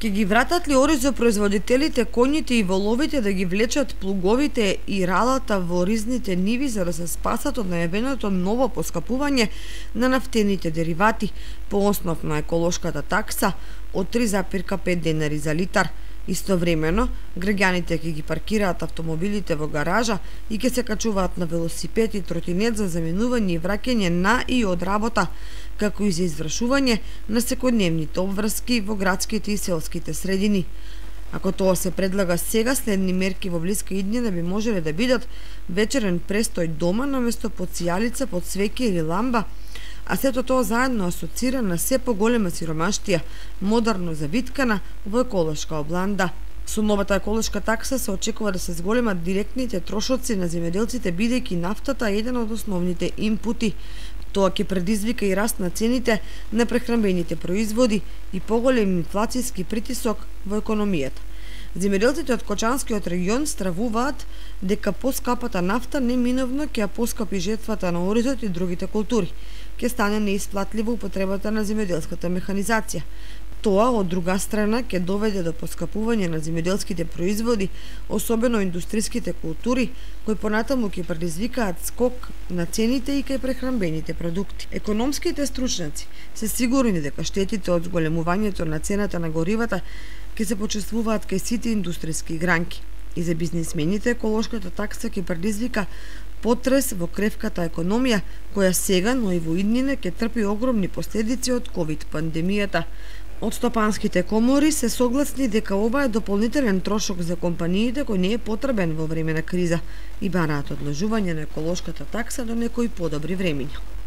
Ке ги вратат ли оризопроизводителите коњите и воловите да ги влечат плуговите и ралата во ризните ниви за да се спасат од најавеното ново поскапување на нафтените деривати по основ на еколошката такса од 3,5 денари за литар? Истовремено, граѓаните ќе ги паркираат автомобилите во гаража и ќе се качуваат на велосипед и тротинет за заменување и враќање на и од работа, како и за извршување на секојдневните обврски во градските и селските средини. Ако тоа се предлага сега, следни мерки во блиска иднина би можеле да бидат вечерен престој дома наместо под сијалица, под свеќе или ламба, а сето тоа заедно асоцира на се поголема сиромаштија, модерно завиткана во еколошка обланда. Со новата еколошка такса се очекува да се зголемат директните трошоци на земјоделците, бидејќи нафтата е еден од основните инпути. Тоа ќе предизвика и раст на цените на прехранбените производи и поголем инфлацијски притисок во економијата. Земјоделците од Кочанскиот регион стравуваат дека поскапата нафта неминовно ќе ја поскапи жетвата на оризот и другите култури. Ќе стане неисплатлива употребата на земјоделската механизација. Тоа, од друга страна, ќе доведе до поскапување на земјоделските производи, особено индустриските култури, кои понатаму ќе предизвикаат скок на цените и кај прехранбените продукти. Економските стручњаци се сигурни дека штетите од зголемувањето на цената на горивата ќе се почувствуваат кај сите индустријски гранки. И за бизнисмените еколошката такса ќе предизвика потрес во кревката економија, која сега, но и во иднина, ќе трпи огромни последици од ковид пандемијата. Од стопанските комори се согласни дека ова е дополнителен трошок за компаниите кој не е потребен во време на криза и бараат одложување на еколошката такса до некои подобри времиња.